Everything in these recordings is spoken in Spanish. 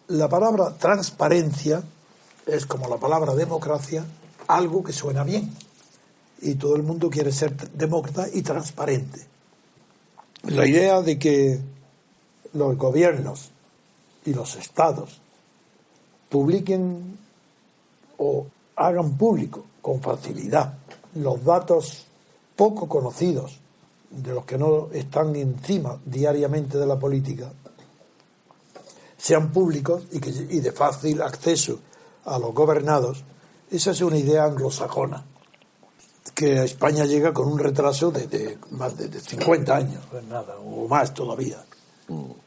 la palabra transparencia es como la palabra democracia, algo que suena bien. Y todo el mundo quiere ser demócrata y transparente. La idea de que los gobiernos y los estados publiquen o hagan público con facilidad los datos poco conocidos de los que no están encima diariamente de la política, sean públicos y de fácil acceso a los gobernados, esa es una idea anglosajona que a España llega con un retraso de más de 50 años, pues nada, o más todavía,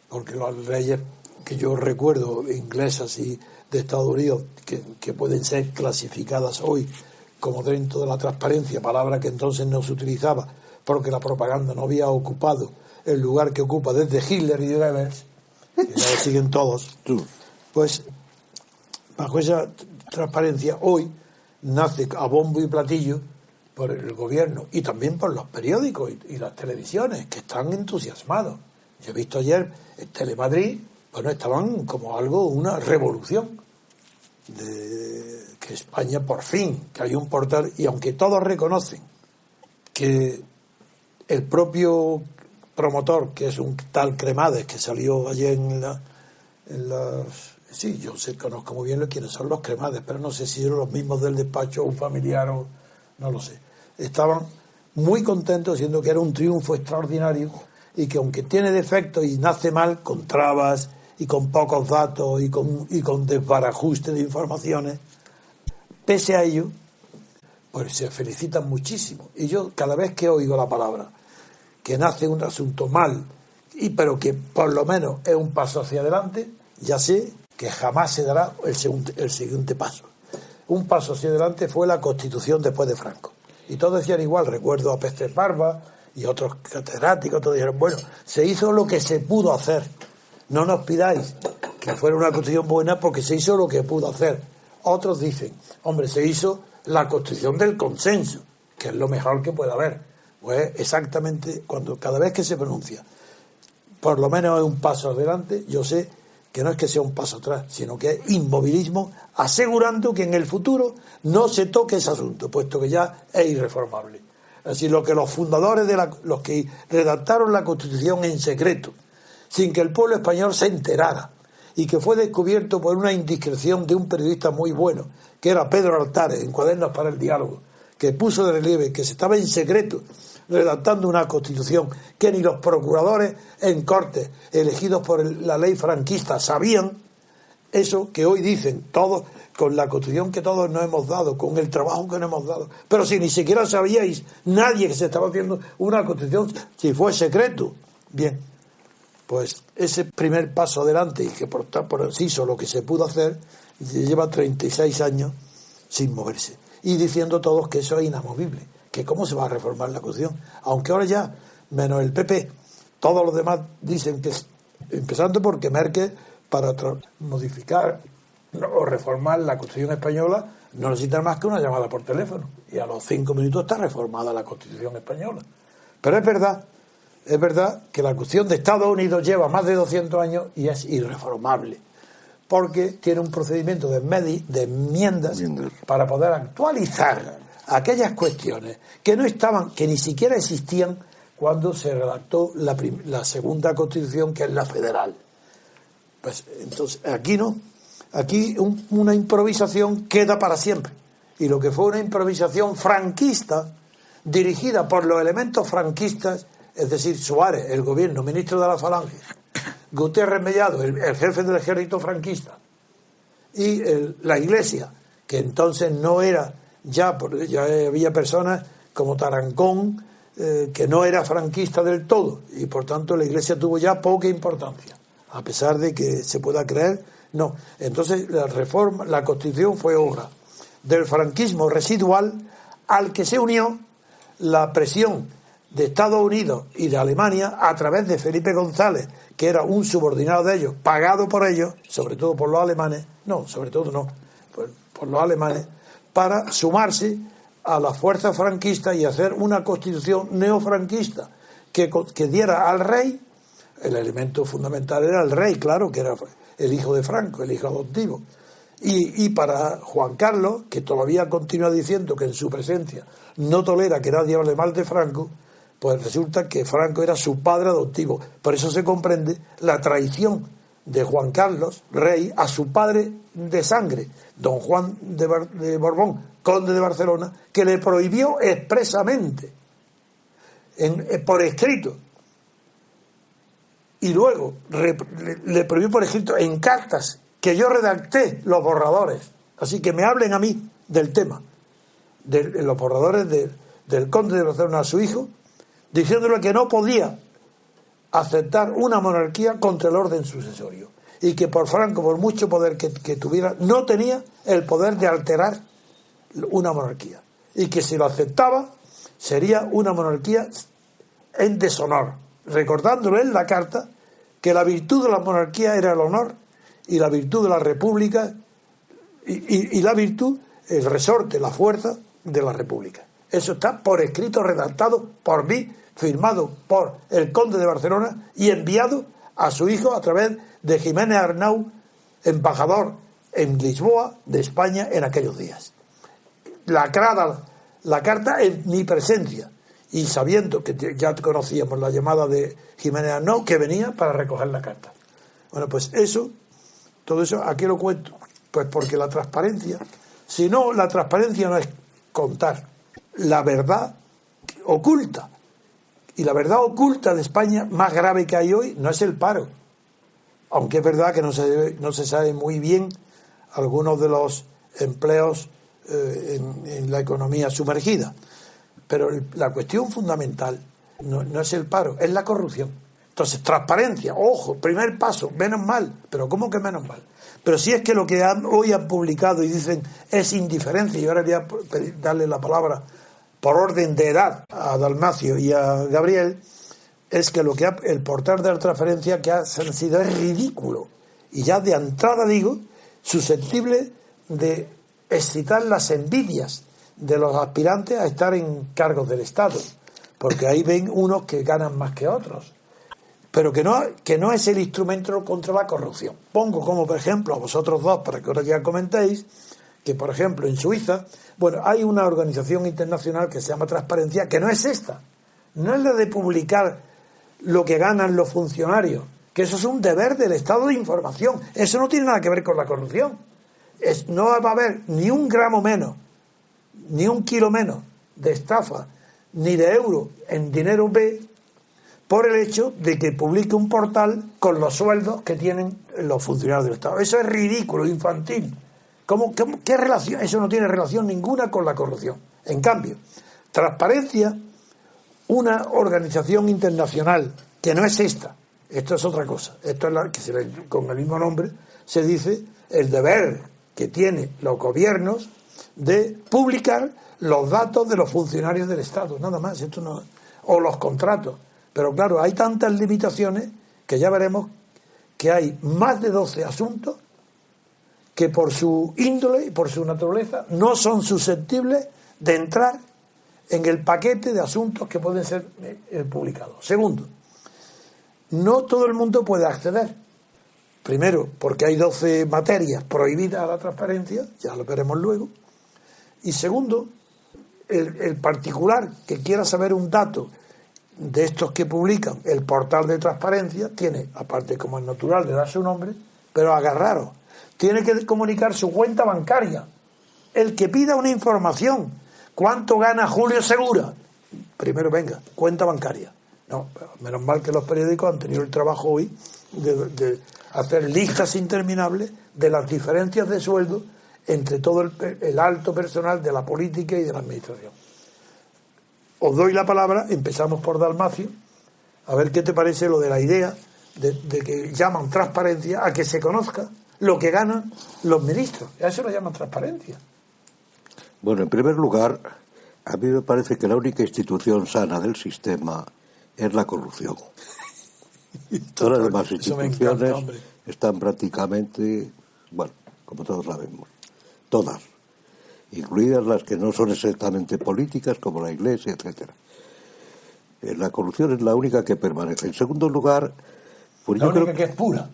porque las leyes que yo recuerdo inglesas y de Estados Unidos que pueden ser clasificadas hoy como dentro de la transparencia, palabra que entonces no se utilizaba porque la propaganda no había ocupado el lugar que ocupa desde Hitler y Goebbels, que ya lo siguen todos, pues bajo esa transparencia hoy nace a bombo y platillo por el gobierno y también por los periódicos y las televisiones que están entusiasmados. Yo he visto ayer en Telemadrid, bueno, estaban como algo, una revolución de que España por fin, que hay un portal, y aunque todos reconocen que el propio promotor, que es un tal Cremades que salió ayer en las sí, yo conozco muy bien quiénes son los Cremades, pero no sé si son los mismos del despacho o un familiar o no lo sé. Estaban muy contentos diciendo que era un triunfo extraordinario y que aunque tiene defectos y nace mal, con trabas y con pocos datos y con desbarajuste de informaciones, pese a ello, pues se felicitan muchísimo. Y yo cada vez que oigo la palabra que nace un asunto mal, pero que por lo menos es un paso hacia adelante, ya sé que jamás se dará el siguiente paso. Un paso hacia adelante fue la Constitución después de Franco. Y todos decían igual, recuerdo a Pérez Barba y otros catedráticos, todos dijeron, bueno, se hizo lo que se pudo hacer. No nos pidáis que fuera una Constitución buena porque se hizo lo que pudo hacer. Otros dicen, hombre, se hizo la Constitución del consenso, que es lo mejor que puede haber. Pues exactamente, cada vez que se pronuncia, por lo menos es un paso adelante, yo sé que no es que sea un paso atrás, sino que es inmovilismo, asegurando que en el futuro no se toque ese asunto, puesto que ya es irreformable. Así lo que los fundadores los que redactaron la Constitución en secreto, sin que el pueblo español se enterara, y que fue descubierto por una indiscreción de un periodista muy bueno, que era Pedro Altares, en Cuadernos para el Diálogo, que puso de relieve que se estaba en secreto redactando una Constitución que ni los procuradores en Cortes elegidos por la ley franquista sabían, eso que hoy dicen todos, con la Constitución que todos nos hemos dado, con el trabajo que nos hemos dado, pero si ni siquiera sabíais nadie que se estaba haciendo una Constitución, si fue secreto. Bien, pues ese primer paso adelante, y que por sí hizo lo que se pudo hacer, lleva 36 años sin moverse, y diciendo todos que eso es inamovible, que cómo se va a reformar la Constitución, aunque ahora ya, menos el PP, todos los demás dicen que, empezando porque Merkel, para modificar o reformar la Constitución española, no necesita más que una llamada por teléfono, y a los 5 minutos está reformada la Constitución española. Pero es verdad que la Constitución de Estados Unidos lleva más de 200 años y es irreformable, porque tiene un procedimiento de enmiendas para poder actualizar aquellas cuestiones que no estaban, que ni siquiera existían cuando se redactó la segunda Constitución, que es la federal. Pues entonces aquí no, aquí una improvisación queda para siempre, y lo que fue una improvisación franquista dirigida por los elementos franquistas, es decir, Suárez, el gobierno, ministro de la Falange, Gutiérrez Mellado, el jefe del ejército franquista, y la Iglesia, que entonces no era ya, porque ya había personas como Tarancón, que no era franquista del todo, y por tanto la Iglesia tuvo ya poca importancia, a pesar de que se pueda creer, no. Entonces la Constitución fue obra del franquismo residual, al que se unió la presión de Estados Unidos y de Alemania a través de Felipe González, que era un subordinado de ellos, pagado por ellos, sobre todo por los alemanes, por los alemanes, para sumarse a la fuerza franquista y hacer una constitución neofranquista que diera al rey, el elemento fundamental era el rey, claro, que el hijo de Franco, el hijo adoptivo. Y para Juan Carlos, que todavía continúa diciendo que en su presencia no tolera que nadie hable mal de Franco, pues resulta que Franco era su padre adoptivo. Por eso se comprende la traición de Juan Carlos, rey, a su padre de sangre, don Juan de Borbón, conde de Barcelona, que le prohibió expresamente, por escrito, y luego le prohibió por escrito en cartas que yo redacté los borradores. Así que me hablen a mí del tema, de los borradores del conde de Barcelona a su hijo, diciéndole que no podía aceptar una monarquía contra el orden sucesorio, y que por Franco, por mucho poder que tuviera, no tenía el poder de alterar una monarquía, y que si lo aceptaba sería una monarquía en deshonor, recordándole en la carta que la virtud de la monarquía era el honor, y la virtud de la república y la virtud, el resorte, la fuerza de la república. Eso está por escrito, redactado por mí, firmado por el conde de Barcelona y enviado a su hijo a través de Jiménez Arnau, embajador en Lisboa de España en aquellos días. Lacrada la carta en mi presencia, y sabiendo que ya conocíamos la llamada de Jiménez Arnau, que venía para recoger la carta. Bueno, pues todo eso, ¿a qué lo cuento? Pues porque la transparencia, si no, la transparencia no es contar la verdad oculta. Y la verdad oculta de España, más grave que hay hoy, no es el paro. Aunque es verdad que no se sabe muy bien algunos de los empleos en la economía sumergida. Pero la cuestión fundamental no es el paro, es la corrupción. Entonces, transparencia, ojo, primer paso, menos mal. ¿Pero cómo que menos mal? Pero si es que lo que hoy han publicado y dicen es indiferencia, y ahora voy a darle la palabra por orden de edad a Dalmacio y a Gabriel, es que el portal de la transparencia que ha sido es ridículo. Y ya de entrada digo, susceptible de excitar las envidias de los aspirantes a estar en cargos del Estado, porque ahí ven unos que ganan más que otros, pero que no es el instrumento contra la corrupción. Pongo como por ejemplo a vosotros dos, para que ahora ya comentéis, que por ejemplo en Suiza, hay una organización internacional que se llama Transparencia, que no es esta, no es la de publicar lo que ganan los funcionarios, que eso es un deber del Estado de información, eso no tiene nada que ver con la corrupción. No va a haber ni un gramo menos, ni un kilo menos de estafa, ni de euro en dinero B, por el hecho de que publique un portal con los sueldos que tienen los funcionarios del Estado. Eso es ridículo, infantil. ¿Qué relación? Eso no tiene relación ninguna con la corrupción. En cambio, Transparencia, una organización internacional que no es esta, esto es otra cosa, esto es la que con el mismo nombre se dice el deber que tienen los gobiernos de publicar los datos de los funcionarios del Estado, nada más, esto no, o los contratos. Pero claro, hay tantas limitaciones que ya veremos que hay más de 12 asuntos que por su índole y por su naturaleza no son susceptibles de entrar en el paquete de asuntos que pueden ser publicados. Segundo, no todo el mundo puede acceder. Primero, porque hay 12 materias prohibidas a la transparencia, ya lo veremos luego. Y segundo, el particular que quiera saber un dato de estos que publican el portal de transparencia tiene, aparte como es natural de dar su nombre, pero agarraros, tiene que comunicar su cuenta bancaria. El que pida una información, ¿cuánto gana Julio Segura? Primero, venga, cuenta bancaria. No, menos mal que los periódicos han tenido el trabajo hoy de hacer listas interminables de las diferencias de sueldo entre todo el alto personal de la política y de la administración. Os doy la palabra, empezamos por Dalmacio, a ver qué te parece lo de la idea de que llaman transparencia a que se conozca lo que ganan los ministros. A eso lo llaman transparencia. Bueno, en primer lugar, a mí me parece que la única institución sana del sistema es la corrupción. Todas las demás instituciones están prácticamente, como todos sabemos, todas, incluidas las que no son exactamente políticas, como la Iglesia, etcétera. La corrupción es la única que permanece. En segundo lugar, la única que es pura.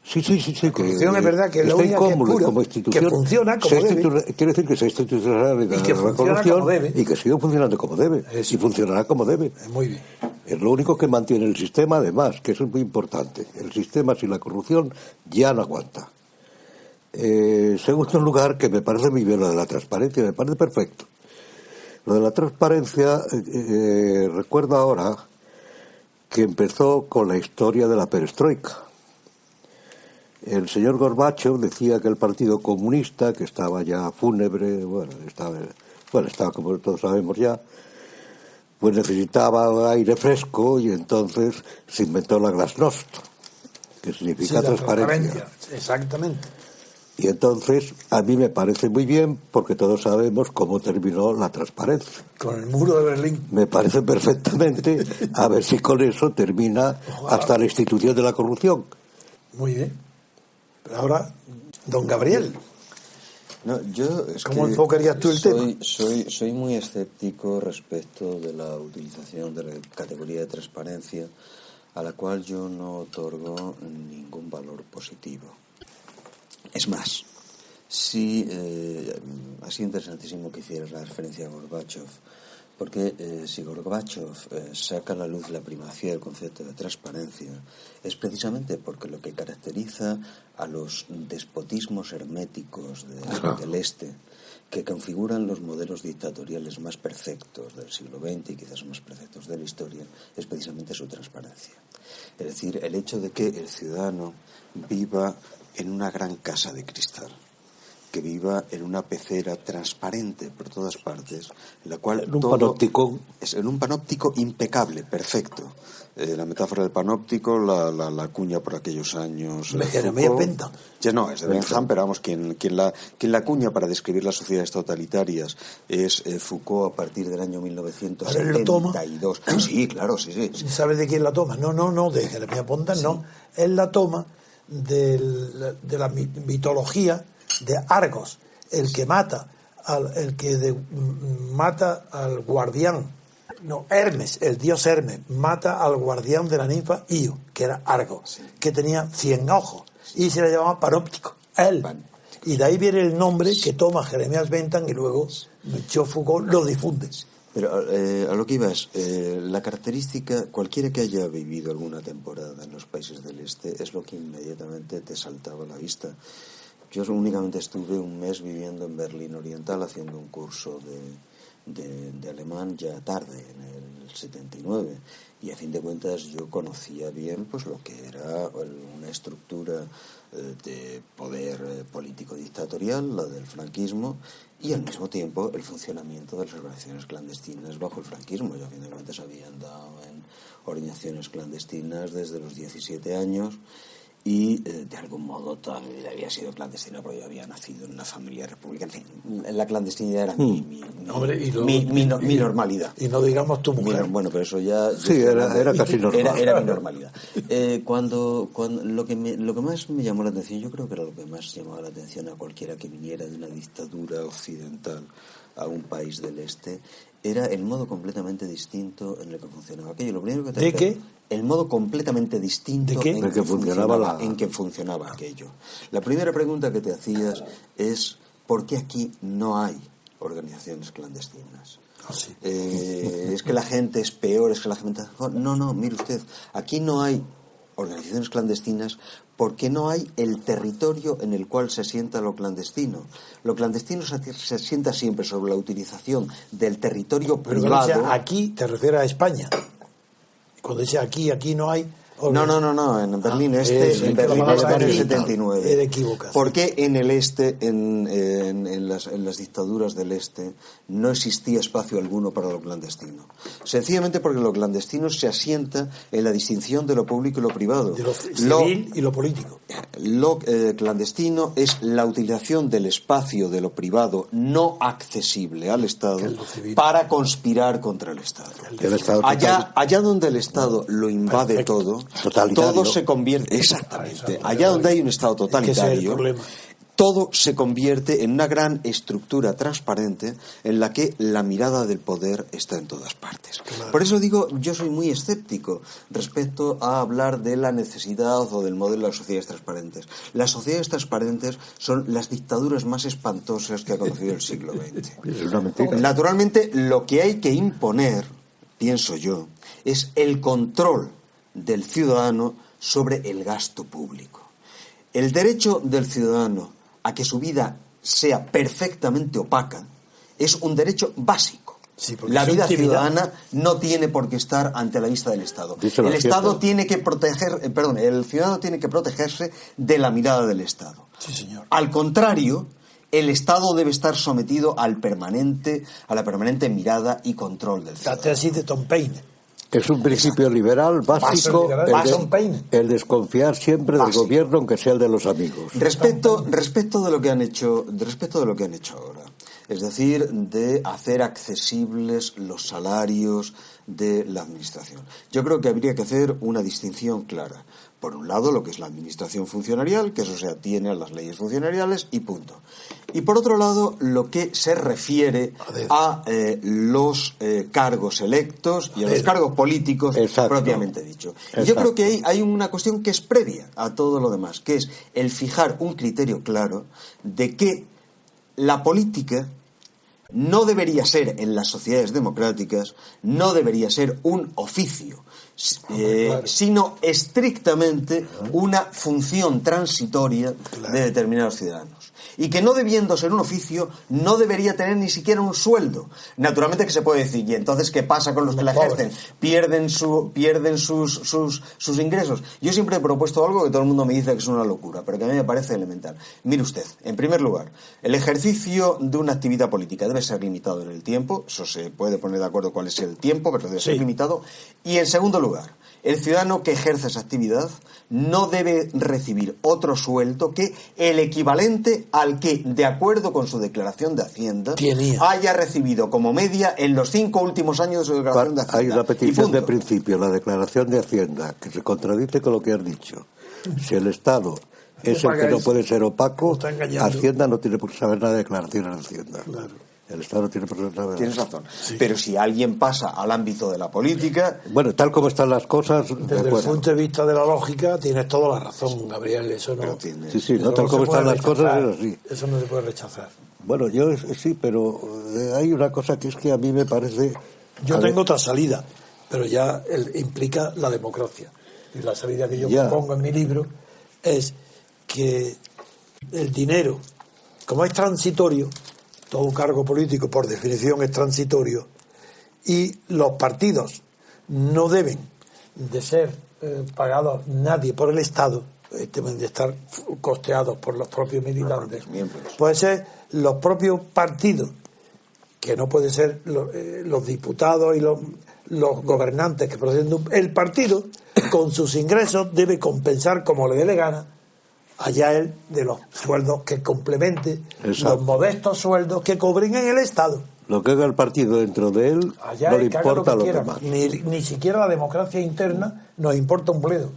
Sí. La corrupción es verdad que es la única que es pura, como institución, que funciona como debe. Quiere decir que se ha institucionalizado Y que la corrupción como debe. y que sigue funcionando como debe. Eso. Y funcionará como debe. Muy bien. Es lo único que mantiene el sistema, además, que eso es muy importante. El sistema sin la corrupción ya no aguanta. Segundo lugar, que me parece muy bien lo de la transparencia, me parece perfecto. Lo de la transparencia, recuerdo ahora que empezó con la historia de la perestroika. El señor Gorbachev decía que el Partido Comunista, que estaba ya fúnebre, estaba como todos sabemos ya, pues necesitaba aire fresco y entonces se inventó la glasnost, que significa transparencia. Exactamente. Y entonces a mí me parece muy bien porque todos sabemos cómo terminó la transparencia. Con el muro de Berlín. Me parece perfectamente, a ver si con eso termina hasta la institución de la corrupción. Muy bien. Pero ahora, don Gabriel. No, ¿Cómo enfocarías tú el tema? Soy muy escéptico respecto de la utilización de la categoría de transparencia, a la cual yo no otorgo ningún valor positivo. Es más, sí, ha sido interesantísimo que hicieras la referencia a Gorbachev, porque si Gorbachev saca a la luz la primacía del concepto de transparencia, es precisamente porque lo que caracteriza a los despotismos herméticos del Este, que configuran los modelos dictatoriales más perfectos del siglo XX y quizás más perfectos de la historia, es precisamente su transparencia. Es decir, el hecho de que el ciudadano viva en una gran casa de cristal, que viva en una pecera transparente por todas partes, en la cual en un panóptico es en un panóptico impecable, perfecto. La metáfora del panóptico la cuña por aquellos años. Jeremías Bentham. Ya no, es de Bentham, pero vamos, quien la cuña para describir las sociedades totalitarias es Foucault a partir del año 1972. Sí, claro, sí. ¿Sabes de quién la toma? No, de Jeremías Bentham, sí. No. Él la toma de la mitología de Argos, el que mata al guardián, Hermes, el dios Hermes, mata al guardián de la ninfa Io, que era Argos, sí, que tenía 100 ojos, y se le llamaba Panóptico, él. Y de ahí viene el nombre que toma Jeremías Bentham y luego Michel Foucault lo difunde. Pero a lo que iba es, la característica, cualquiera que haya vivido alguna temporada en los países del Este, es lo que inmediatamente te saltaba a la vista. Yo únicamente estuve un mes viviendo en Berlín Oriental haciendo un curso de alemán ya tarde, en el 79, y a fin de cuentas yo conocía bien pues lo que era una estructura de poder político dictatorial, la del franquismo, y al mismo tiempo el funcionamiento de las organizaciones clandestinas bajo el franquismo. Yo a fin de cuentas había andado en organizaciones clandestinas desde los 17 años y de algún modo toda mi vida había sido clandestina porque yo había nacido en una familia republicana. En fin, la clandestinidad era mi normalidad. Y no digamos tu mujer. Bueno, pero eso ya... Sí, era casi normal. Era mi normalidad. Cuando lo que más me llamó la atención, yo creo que era lo que más llamaba la atención a cualquiera que viniera de una dictadura occidental a un país del Este, era el modo completamente distinto en el que funcionaba aquello. Lo primero que ¿De qué? El modo completamente distinto en que funcionaba aquello. La primera pregunta que te hacías es ¿por qué aquí no hay organizaciones clandestinas? Sí. Es que la gente es peor, es que la gente... No, mire usted, aquí no hay organizaciones clandestinas porque no hay el territorio en el cual se asienta lo clandestino. Lo clandestino se asienta siempre sobre la utilización del territorio privado. Pero aquí te refieres a España. Cuando dice aquí no hay... No, en Berlín en Berlín Este en el 79. Era equivocado. ¿Por qué en el Este, en las dictaduras del Este, no existía espacio alguno para lo clandestino? Sencillamente porque lo clandestino se asienta en la distinción de lo público y lo privado. De lo civil y lo político. Lo clandestino es la utilización del espacio de lo privado no accesible al Estado para conspirar contra el Estado. Allá donde el Estado lo invade todo se convierte... Exactamente. Allá donde hay un Estado totalitario, todo se convierte en una gran estructura transparente en la que la mirada del poder está en todas partes. Claro. Por eso digo, yo soy muy escéptico respecto a hablar de la necesidad o del modelo de las sociedades transparentes. Las sociedades transparentes son las dictaduras más espantosas que ha conocido el siglo XX. Es una mentira. Naturalmente, lo que hay que imponer, pienso yo, es el control del ciudadano sobre el gasto público. El derecho del ciudadano a que su vida sea perfectamente opaca es un derecho básico. Sí, la vida ciudadana no tiene por qué estar ante la vista del Estado. El Estado tiene que el ciudadano tiene que protegerse de la mirada del Estado. Sí, señor. Al contrario, el Estado debe estar sometido a la permanente mirada y control del ciudadano. La tesis de Tom Paine. Es un principio liberal básico, el desconfiar siempre del gobierno, aunque sea el de los amigos. Respecto de lo que han hecho ahora, es decir, de hacer accesibles los salarios de la administración. Yo creo que habría que hacer una distinción clara. Por un lado, lo que es la administración funcionarial, que eso se atiene a las leyes funcionariales y punto. Y por otro lado, lo que se refiere a los cargos electos y a los cargos políticos. Exacto. Propiamente dicho. Exacto. Y yo creo que hay una cuestión que es previa a todo lo demás, que es el fijar un criterio claro de que la política no debería ser, en las sociedades democráticas, no debería ser un oficio, sino estrictamente una función transitoria de determinados ciudadanos. Y que no debiendo ser un oficio, no debería tener ni siquiera un sueldo. Naturalmente que se puede decir, ¿y entonces qué pasa con los que la ejercen? ¿Pierden sus ingresos? Yo siempre he propuesto algo que todo el mundo me dice que es una locura, pero que a mí me parece elemental. Mire usted, en primer lugar, el ejercicio de una actividad política debe ser limitado en el tiempo, eso se puede poner de acuerdo cuál es el tiempo, pero debe ser limitado. Y en segundo lugar, el ciudadano que ejerce esa actividad no debe recibir otro sueldo que el equivalente al que, de acuerdo con su declaración de Hacienda, haya recibido como media en los 5 últimos años de su declaración de Hacienda. Hay una petición de principio, la declaración de Hacienda, que se contradice con lo que has dicho. Si el Estado es el que no puede ser opaco, Hacienda no tiene por qué saber nada de declaraciones de Hacienda. Claro. El Estado tiene por qué saber. Tienes razón. Sí. Pero si alguien pasa al ámbito de la política... Bueno, tal como están las cosas... Desde el punto de vista de la lógica, tienes toda la razón, Gabriel. Eso no... Sí, no tal como están las cosas es así. Eso no se puede rechazar. Bueno, yo sí, pero hay una cosa que es que a mí me parece... Yo tengo otra salida, pero ya implica la democracia. Y la salida que yo propongo en mi libro es que el dinero, como es transitorio, todo cargo político por definición es transitorio, y los partidos no deben de ser pagados nadie por el Estado, deben de estar costeados por los propios militantes. Puede ser los propios partidos, que no puede ser los diputados y los gobernantes que proceden de el partido, con sus ingresos debe compensar como le dé la gana, allá él de los sueldos que complemente. Exacto. Los modestos sueldos que cobren en el Estado. Lo que haga el partido dentro de él allá no le importa lo demás. Ni siquiera la democracia interna nos importa un bledo.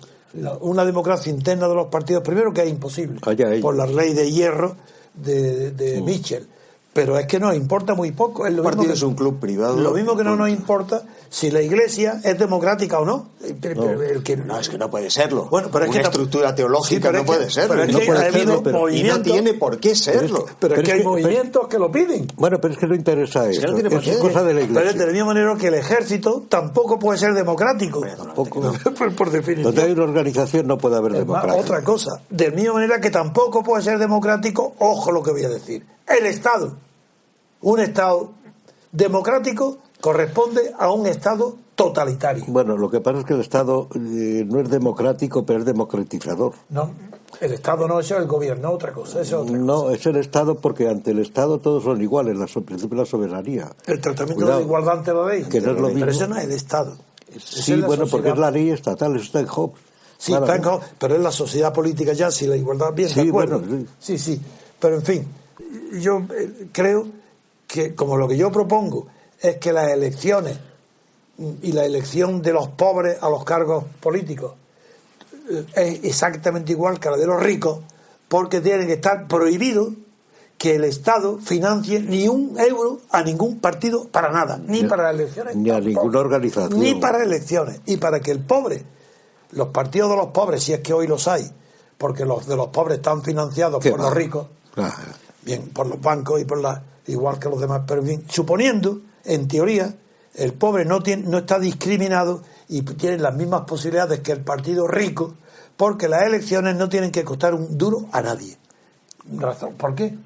Una democracia interna de los partidos, primero que es imposible, por la ley de hierro de Mitchell. Pero es que nos importa muy poco. El partido es un club privado. Lo mismo que no nos importa si la Iglesia es democrática o no. No, es que no puede serlo. Bueno, pero una estructura teológica no puede serlo. Y no tiene por qué serlo. Pero es que hay movimientos que lo piden. Bueno, pero es que no interesa eso. Es cosa de la Iglesia. Pero de la misma manera que el ejército tampoco puede ser democrático. Tampoco. Por definición. Donde hay una organización no puede haber democracia. Otra cosa. De la misma manera que tampoco puede ser democrático, ojo lo que voy a decir, el Estado. Un Estado democrático corresponde a un Estado totalitario. Bueno, lo que pasa es que el Estado no es democrático, pero es democratizador. No, el Estado no, eso es el gobierno, otra cosa, eso es otra cosa. No, es el Estado porque ante el Estado todos son iguales, el principio de la soberanía. El tratamiento de la igualdad ante la ley. Que no es lo mismo. Pero eso no es el Estado. Sí, bueno, porque es la ley estatal, eso está en Hobbes. Sí, está en Hobbes, pero es la sociedad política ya, si la igualdad bien de acuerdo. Bueno, sí. Pero en fin, yo creo que como lo que yo propongo es que las elecciones y la elección de los pobres a los cargos políticos es exactamente igual que la de los ricos, porque tiene que estar prohibido que el Estado financie ni un euro a ningún partido para nada, ni para elecciones, ni a ninguna organización, ni para elecciones. Y para que el pobre, los partidos de los pobres, si es que hoy los hay, porque los de los pobres están financiados por los ricos, bien, por los bancos y igual que los demás, pero bien, suponiendo, en teoría, el pobre no está discriminado y tiene las mismas posibilidades que el partido rico, porque las elecciones no tienen que costar un duro a nadie. ¿Por qué?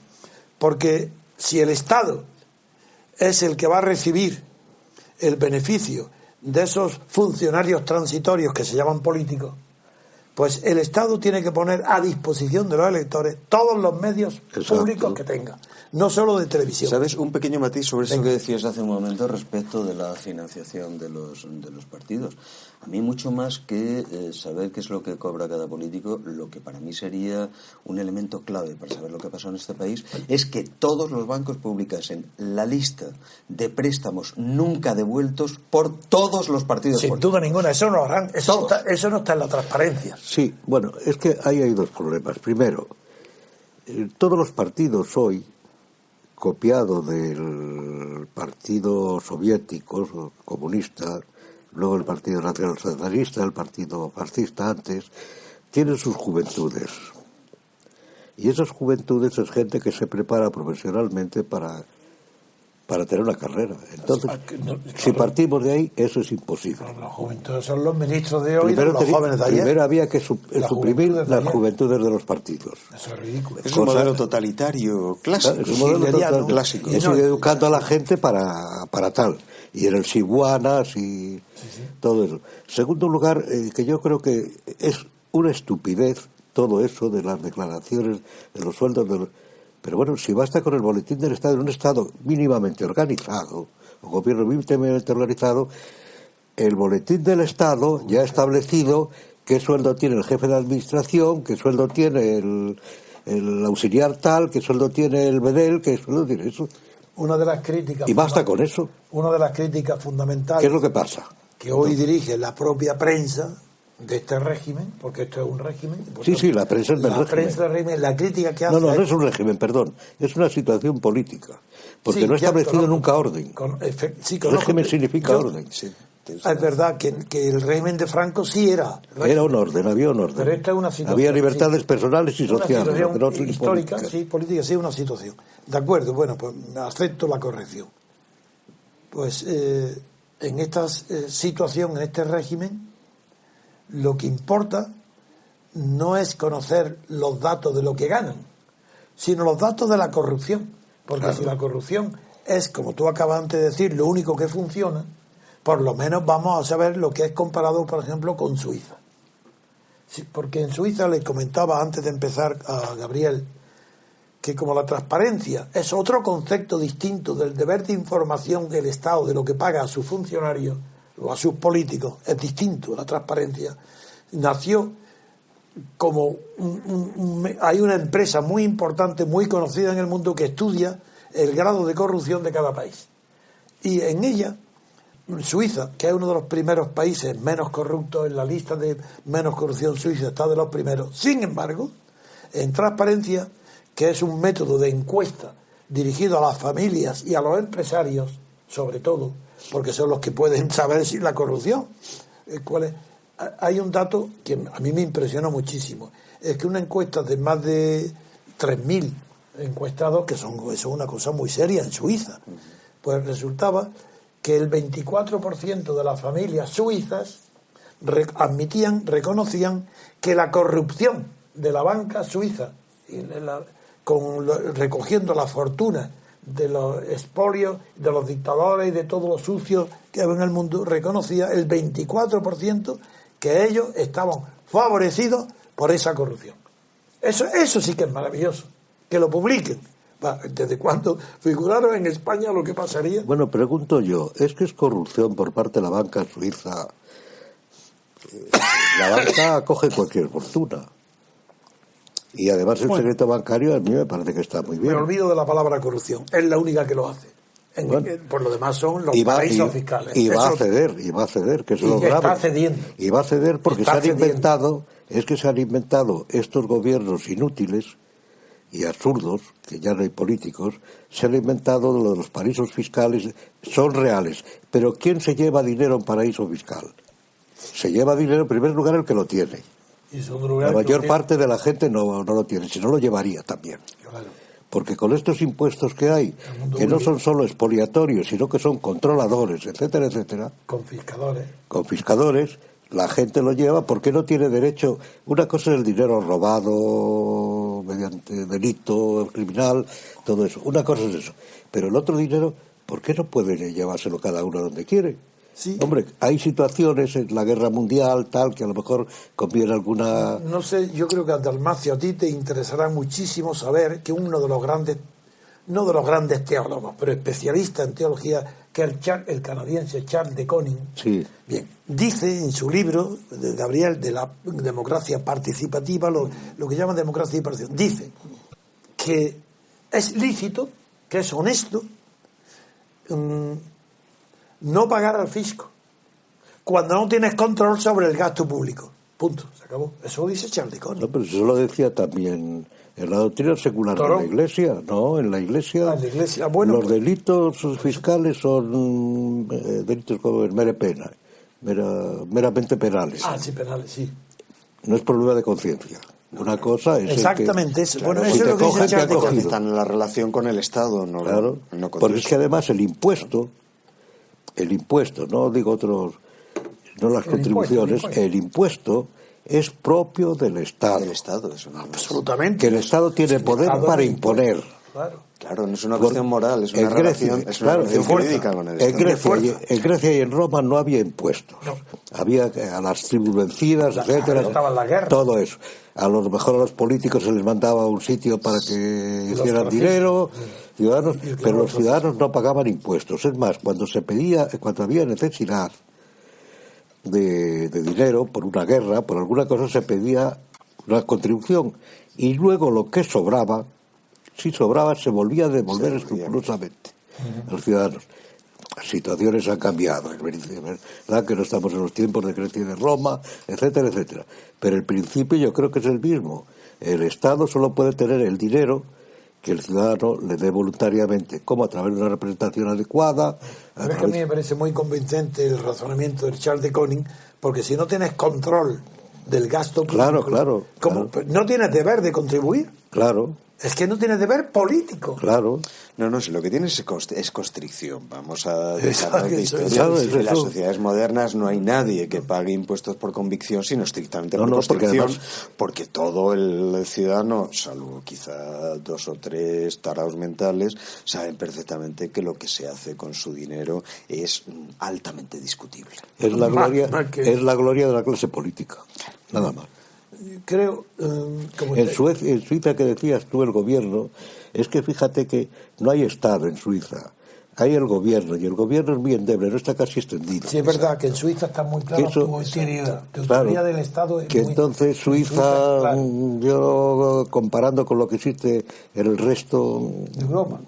Porque si el Estado es el que va a recibir el beneficio de esos funcionarios transitorios que se llaman políticos, pues el Estado tiene que poner a disposición de los electores todos los medios públicos que tenga, no solo de televisión. ¿Sabes? Un pequeño matiz sobre eso que decías hace un momento respecto de la financiación de los partidos. A mí mucho más que saber qué es lo que cobra cada político, lo que para mí sería un elemento clave para saber lo que ha pasado en este país es que todos los bancos publicasen la lista de préstamos nunca devueltos por todos los partidos políticos. Sin duda ninguna, eso no harán, eso no está en la transparencia. Sí, bueno, es que ahí hay dos problemas. Primero, todos los partidos hoy, copiado del partido soviético, comunista, luego el Partido Nacional Socialista, el Partido Fascista antes, tienen sus juventudes. Y esas juventudes es gente que se prepara profesionalmente para tener una carrera. Entonces, si partimos de ahí, eso es imposible. Pero los juventudes son los ministros de hoy, los jóvenes de ayer. Primero había que suprimir las juventudes de los partidos. Eso es ridículo. Es un modelo totalitario clásico. Es un modelo clásico. Eso y educando a la gente para tal. Y en el Siguanas y todo eso. Segundo lugar, que yo creo que es una estupidez todo eso de las declaraciones de los sueldos de los... Pero bueno, si basta con el boletín del Estado, en un Estado mínimamente organizado, un gobierno mínimamente organizado, el boletín del Estado ya ha establecido qué sueldo tiene el jefe de administración, qué sueldo tiene el auxiliar tal, qué sueldo tiene el bedel, qué sueldo tiene eso. Una de las críticas... Y basta con eso. Una de las críticas fundamentales... ¿Qué es lo que pasa? Que hoy dirige la propia prensa de este régimen, porque esto es un régimen. Sí, la prensa es del régimen. La crítica que hace... No es un régimen, perdón. Es una situación política. Porque no ha establecido nunca orden. Régimen significa orden. Sí. Es verdad que el régimen de Franco sí era régimen. Era un orden, había un orden. Pero esta es una situación... Había libertades personales y sociales. Una situación histórica, política, sí, una situación. De acuerdo, bueno, pues acepto la corrección. Pues en esta situación, en este régimen, lo que importa no es conocer los datos de lo que ganan, sino los datos de la corrupción. Porque si la corrupción es, como tú acabas antes de decir, lo único que funciona, por lo menos vamos a saber lo que es comparado, por ejemplo, con Suiza. Sí, porque en Suiza le comentaba antes de empezar a Gabriel que como la transparencia es otro concepto distinto del deber de información del Estado, de lo que paga a sus funcionarios o a sus políticos, es distinto. La transparencia nació como hay una empresa muy importante, muy conocida en el mundo, que estudia el grado de corrupción de cada país, y en ella Suiza, que es uno de los primeros países menos corruptos en la lista de menos corrupción, Suiza está de los primeros. Sin embargo, en transparencia, que es un método de encuesta dirigido a las familias y a los empresarios, sobre todo, porque son los que pueden saber si la corrupción, ¿cuál es? Hay un dato que a mí me impresionó muchísimo, es que una encuesta de más de 3.000 encuestados, que son una cosa muy seria en Suiza, pues resultaba que el 24% de las familias suizas reconocían que la corrupción de la banca suiza, recogiendo la fortuna de los expolios, de los dictadores y de todos los sucios que hay en el mundo, reconocía el 24% que ellos estaban favorecidos por esa corrupción. Eso sí que es maravilloso, que lo publiquen. ¿Desde cuándo figuraron en España lo que pasaría? Bueno, pregunto yo, ¿es que es corrupción por parte de la banca suiza? La banca acoge cualquier fortuna. Y además el secreto bancario a mí me parece que está muy bien. Me olvido de la palabra corrupción, es la única que lo hace. Por lo demás son los paraísos fiscales. Y va a ceder, que es lo grave. Está cediendo. Y va a ceder porque se han inventado es que se han inventado estos gobiernos inútiles y absurdos, que ya no hay políticos, se han inventado lo de los paraísos fiscales, son reales. Pero ¿quién se lleva dinero a un paraíso fiscal? Se lleva dinero en primer lugar el que lo tiene. La mayor parte de la gente no lo tiene, si no lo llevaría también. Claro. Porque con estos impuestos que hay, que no son solo expoliatorios, sino que son controladores, etcétera, etcétera. Confiscadores, la gente lo lleva porque no tiene derecho. Una cosa es el dinero robado mediante delito criminal, todo eso. Una cosa es eso. Pero el otro dinero, ¿por qué no puede llevárselo cada uno donde quiere? Sí. Hombre, hay situaciones en la guerra mundial, tal, que a lo mejor conviene alguna... No sé, yo creo que a Dalmacio, a ti te interesará muchísimo saber que uno de los grandes, no de los grandes teólogos, pero especialista en teología, que es el canadiense Charles de Koning, sí. Bien, dice en su libro, de Gabriel, de la democracia participativa, lo que llaman democracia y participación, dice que es lícito, que es honesto, no pagar al fisco cuando no tienes control sobre el gasto público. Punto, se acabó. Eso lo dice Charles de Koning. No, pero eso lo decía también en la doctrina secular de la Iglesia, ¿no? En la Iglesia, bueno, los delitos fiscales son delitos como mera pena, meramente penales. Sí, penales, sí. No es problema de conciencia. Una cosa es exactamente eso. Claro, bueno, eso es lo que dice Charles de Koning. Están en la relación con el Estado, ¿no? Claro, no, porque es que además el impuesto, no digo otros, no las contribuciones, el impuesto es propio del Estado. Del Estado, eso no. Absolutamente. Que el Estado tiene poder para imponer. Claro, no es una cuestión moral, es una relación jurídica con el Estado. En Grecia y en Roma no había impuestos. No. Había a las tribus vencidas, etcétera, todo eso. A lo mejor a los políticos se les mandaba a un sitio para que hicieran dinero, ciudadanos, pero los ciudadanos no pagaban impuestos. Es más, cuando había necesidad de dinero por una guerra, por alguna cosa, se pedía una contribución y luego lo que sobraba, si sobraba, se volvía a devolver escrupulosamente a los ciudadanos. Las situaciones han cambiado, es verdad que no estamos en los tiempos de Grecia y de Roma, etcétera, etcétera. Pero el principio yo creo que es el mismo. El Estado solo puede tener el dinero que el ciudadano le dé voluntariamente, como a través de una representación adecuada. Pero es que a mí me parece muy convincente el razonamiento de Charles de Koning, porque si no tienes control del gasto público, claro. no tienes deber de contribuir. Claro. Es que no tienes deber político. Claro. No, si lo que tienes es constricción. Vamos a dejarnos de historia. En las sociedades modernas no hay nadie que pague impuestos por convicción, sino estrictamente por constricción, porque todo el ciudadano, salvo quizá 2 o 3 tarados mentales, saben perfectamente que lo que se hace con su dinero es altamente discutible. Es la gloria de la clase política, nada más. Creo en Suiza, que decías tú, el gobierno, es que fíjate que no hay Estado en Suiza, hay el gobierno, y el gobierno es muy endeble, no está casi extendido. Sí, es verdad que en Suiza está muy claro tu autoridad del Estado. Que entonces Suiza, claro. Yo comparando con lo que existe en el resto de Europa.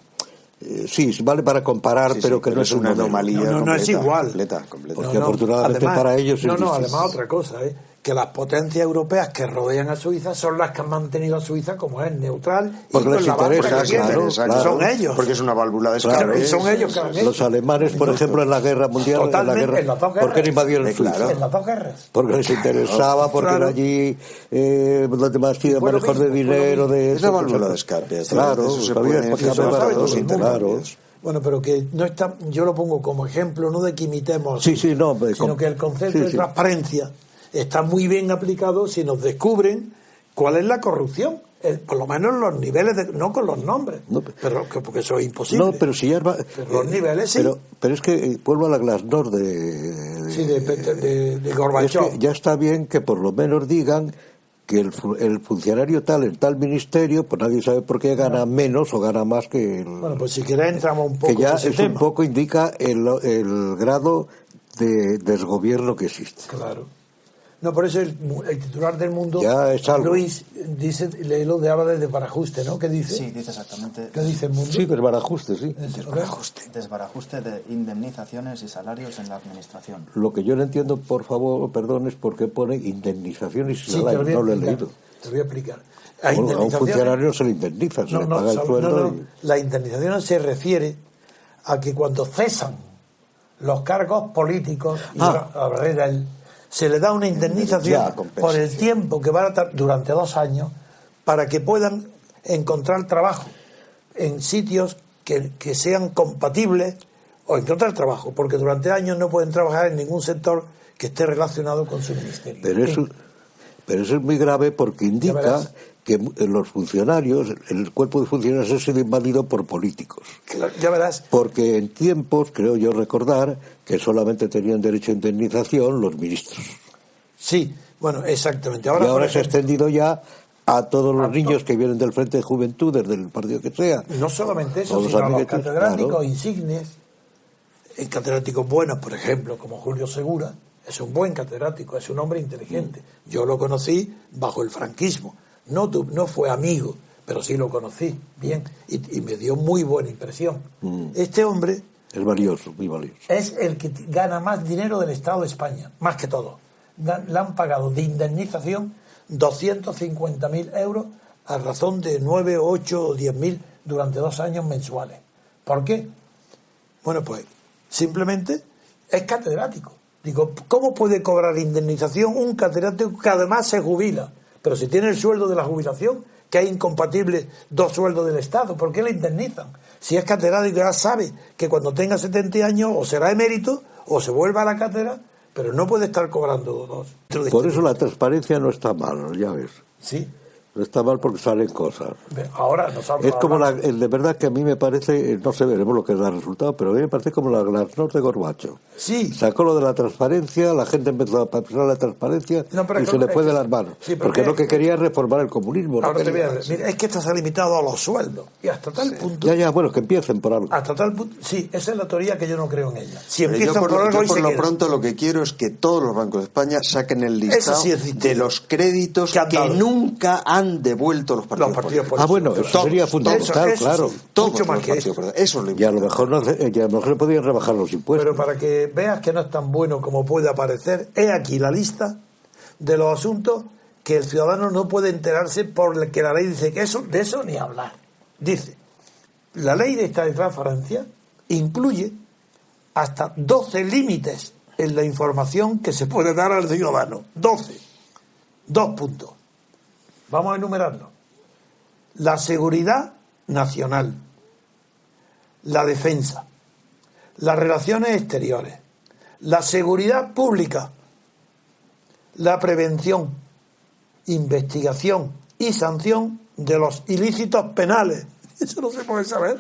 Sí, vale para comparar, pero que no es una anomalía. No es igual. Completa. Porque afortunadamente además, para ellos es además otra cosa, que las potencias europeas que rodean a Suiza son las que han mantenido a Suiza como es neutral y porque con les la interesa, claro. Son ellos. Porque es una válvula de escape. Son ellos que los alemanes, por ejemplo, en la guerra mundial, en las dos guerras, ¿por qué no invadieron Suiza? En las dos guerras. Porque les interesaba, porque era allí donde más mejor de dinero, es una válvula de escape. Claro, claro. Bueno, pero que no está, yo lo pongo como ejemplo, no de que imitemos, sino que el concepto de transparencia está muy bien aplicado si nos descubren cuál es la corrupción, por lo menos los niveles, no con los nombres, pero porque eso es imposible. No, pero si ya pero los niveles sí. Pero es que vuelvo a la Glasnost de Gorbachov. Es que ya está bien que por lo menos digan que el funcionario tal en tal ministerio, pues nadie sabe por qué gana menos o gana más que el... Bueno, pues si quieres entramos un poco que ya en ese tema. Un poco indica el grado de desgobierno que existe. Claro. No, por eso el titular del Mundo, ya es algo. Luis, dice, léelo, habla de desbarajuste, ¿no? ¿Qué dice? Sí, dice exactamente. ¿Qué dice el Mundo? Sí, desbarajuste, sí. Desbarajuste de indemnizaciones y salarios en la administración. Lo que yo no entiendo, por favor, perdón, es por qué pone indemnizaciones y Sí, salarios. No lo he leído. Te voy a explicar. A un funcionario se le indemniza, se le paga el sueldo. La indemnización se refiere a que cuando cesan los cargos políticos, se le da una indemnización por el tiempo que van a estar durante 2 años para que puedan encontrar trabajo en sitios que sean compatibles o encontrar trabajo, porque durante años no pueden trabajar en ningún sector que esté relacionado con su ministerio. Pero eso es muy grave porque indica que los funcionarios, el cuerpo de funcionarios ha sido invadido por políticos. Ya verás. Porque en tiempos, creo yo recordar, que solamente tenían derecho a indemnización los ministros. Sí, bueno, exactamente. Y ahora se ha extendido ya a todos los niños que vienen del Frente de Juventud, desde el partido que sea. No solamente eso, sino a los catedráticos insignes, catedráticos buenos, por ejemplo, como Julio Segura. Es un buen catedrático, es un hombre inteligente. Yo lo conocí bajo el franquismo. No fue amigo, pero sí lo conocí bien y me dio muy buena impresión. Este hombre es valioso, muy valioso. Es el que gana más dinero del Estado de España, más que todo. Le han pagado de indemnización 250.000 euros a razón de 9, 8 o 10.000 durante 2 años mensuales. ¿Por qué? Bueno, pues simplemente es catedrático. Digo, ¿cómo puede cobrar indemnización un catedrático que además se jubila? Pero si tiene el sueldo de la jubilación, que es incompatible 2 sueldos del Estado, ¿por qué le indemnizan? Si es catedrático ya sabe que cuando tenga 70 años o será emérito o se vuelva a la cátedra, pero no puede estar cobrando 2. Por eso la transparencia no está mal, ya ves. Sí. No está mal porque salen cosas. Ahora nos es como de verdad que a mí me parece, no sé, veremos lo que da el resultado, pero a mí me parece como la glasnost de Gorbachev. Sí. Sacó lo de la transparencia, la gente empezó a pensar la transparencia y se le fue de las manos. Sí, porque lo que quería es reformar el comunismo. Ahora te voy a decir, mira, es que esto se ha limitado a los sueldos. Y hasta tal punto. Bueno, que empiecen por algo. Hasta tal punto. Sí, esa es la teoría que yo no creo en ella. Si empiezan por algo, por lo pronto lo que quiero es que todos los bancos de España saquen el listado de los créditos que nunca han devuelto los partidos políticos. Bueno, eso sería fundamental, claro. Mucho más que eso. Eso es lo importante. Y a lo mejor podían rebajar los impuestos. Pero para que veas que no es tan bueno como puede aparecer, he aquí la lista de los asuntos que el ciudadano no puede enterarse porque la ley dice que de eso ni hablar. Dice, la ley de esta transparencia incluye hasta 12 límites en la información que se puede dar al ciudadano. 12. 2 puntos. Vamos a enumerarlo. La seguridad nacional, la defensa, las relaciones exteriores, la seguridad pública, la prevención, investigación y sanción de los ilícitos penales. Eso no se puede saber.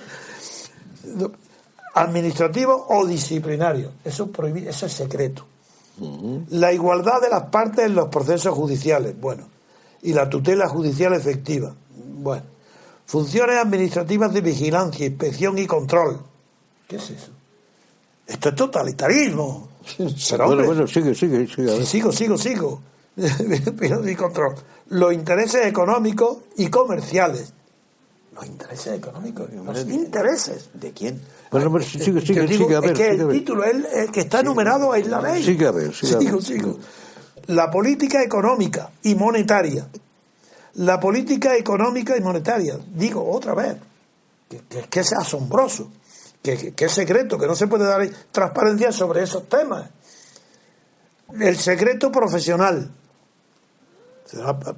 Administrativos o disciplinarios. Eso es secreto. La igualdad de las partes en los procesos judiciales. Bueno. Y la tutela judicial efectiva. Bueno. Funciones administrativas de vigilancia, inspección y control. ¿Qué es eso? Esto es totalitarismo. Pero, bueno, sigue. Sigo. Y control. Los intereses económicos y comerciales. Los intereses económicos. Los intereses. ¿De quién? Bueno, sigue, a ver. Es que el título, el que está enumerado es la ley. Sigue a ver. Sigo. La política económica y monetaria. La política económica y monetaria. Digo otra vez. Que es asombroso. Que es secreto, que no se puede dar transparencia sobre esos temas. El secreto profesional.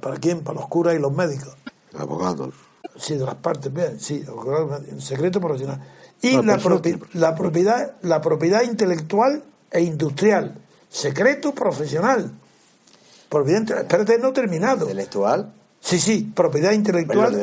¿Para quién? Para los curas y los médicos. Abogados. Sí, de las partes, bien, sí. El secreto profesional. Y la propiedad intelectual e industrial. Secreto profesional. Espérate, no he terminado. ¿Intelectual? Sí, propiedad intelectual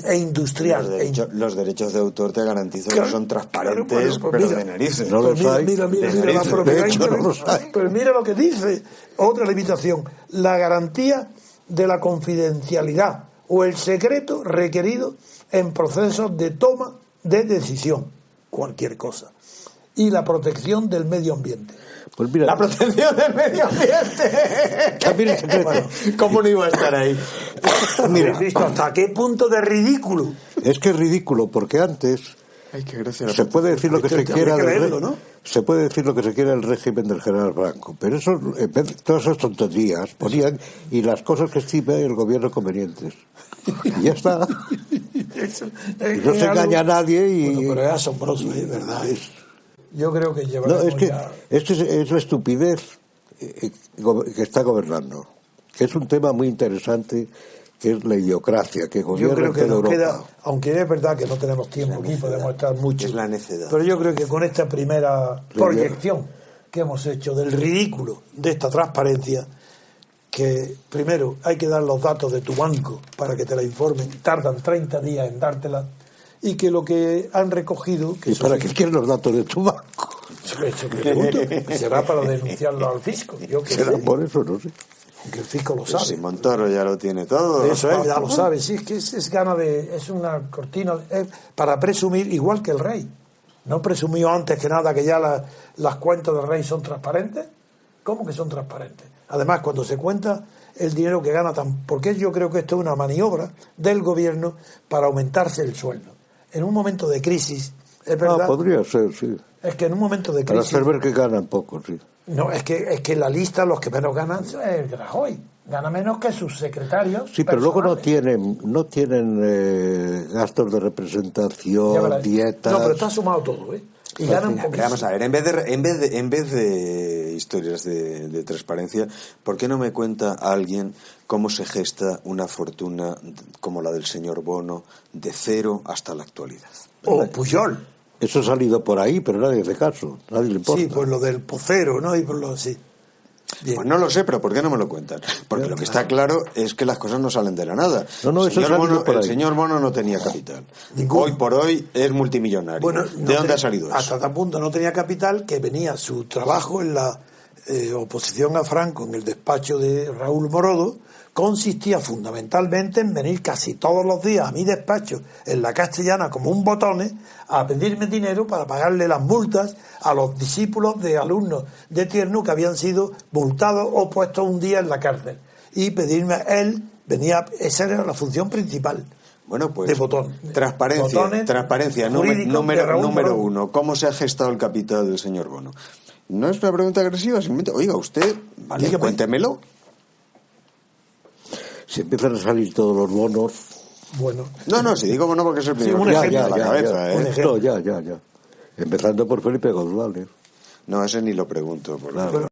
e industrial. Los derechos de autor te garantizo que son transparentes, pero de narices. No los hay. Mira la propiedad intelectual. Pero mira lo que dice. Otra limitación. La garantía de la confidencialidad o el secreto requerido en procesos de toma de decisión. Cualquier cosa. y la protección del medio ambiente. Pues mira, La protección del medio ambiente. Bueno, ¿cómo no iba a estar ahí? Mira, visto hasta qué punto de ridículo. es que es ridículo, porque antes Ay, qué gracia. se puede decir lo que se quiera que leerlo, ¿no? se puede decir lo que se quiera del régimen del general Franco, pero eso, en vez de todas esas tonterías ponían y las cosas que estime el gobierno convenientes, y ya está. Y no se engaña a nadie. Y bueno, pero es asombroso, es verdad. Yo creo que no, llevaremos es que ya... es la estupidez que está gobernando, que es un tema muy interesante, que es la idiocracia que gobierna Yo creo que en nos Europa. queda, aunque es verdad que no tenemos tiempo aquí, podemos estar mucho. Es la necedad. Pero yo creo que con esta primera proyección que hemos hecho del ridículo de esta transparencia, que primero hay que dar los datos de tu banco para que te la informen, tardan 30 días en dártela, y que lo que han recogido... Que ¿Y para qué quieres los datos de tu banco? Eso me pregunto, será para denunciarlo al fisco. Yo que ¿Será sé, por eso? No sé. aunque el fisco lo Pues sabe. si Montoro ya lo tiene todo. Eso es, ya lo sabe, sí, es que es gana de, es una cortina para presumir, igual que el rey. ¿No presumió antes que nada que ya las cuentas del rey son transparentes? ¿Cómo que son transparentes? Además, cuando se cuenta el dinero que gana, porque yo creo que esto es una maniobra del gobierno para aumentarse el sueldo. En un momento de crisis, es verdad. Podría ser, sí. Es que en un momento de Para crisis. hacer ver que ganan poco, sí. No, es que la lista, los que menos ganan es Rajoy. Gana menos que sus secretarios. Sí, pero luego no personales. tienen gastos de Ya representación, verás. dietas. No, pero está sumado todo, ¿eh? Y ganan poquísimo. Vamos a ver, en vez de historias de transparencia, ¿por qué no me cuenta alguien cómo se gesta una fortuna como la del señor Bono de cero hasta la actualidad? O Pujol. Eso ha salido por ahí, pero nadie hace caso, nadie le importa. Sí, pues lo del pocero, ¿no? Y por lo así. Bien. Pues no lo sé, pero ¿por qué no me lo cuentan? Porque lo que está claro es que las cosas no salen de la nada. No, el eso señor ha salido Bono, por el ahí. señor Bono no tenía capital. Ninguno. Hoy por hoy es multimillonario. Bueno, ¿De dónde ha salido eso? Hasta tal punto no tenía capital que venía su trabajo en la oposición a Franco en el despacho de Raúl Morodo, consistía fundamentalmente en venir casi todos los días a mi despacho en la Castellana como un botones a pedirme dinero para pagarle las multas a los discípulos de alumnos de Tierno que habían sido multados o puestos un día en la cárcel, y pedirme a él, esa era la función principal. Bueno, pues De botón. transparencia, Botones transparencia jurídicos de Raúl número Morodo. uno. ¿Cómo se ha gestado el capital del señor Bono? No es una pregunta agresiva, simplemente, oiga, usted, vale, Dígame. cuéntemelo. Si empiezan a salir todos los bonos. Bueno, No, si digo Bono porque es el primero un que me ejemplo, viene a la cabeza, un ¿eh? ejemplo. No, ya. Empezando por Felipe González. No, ese ni lo pregunto. Porque... Claro.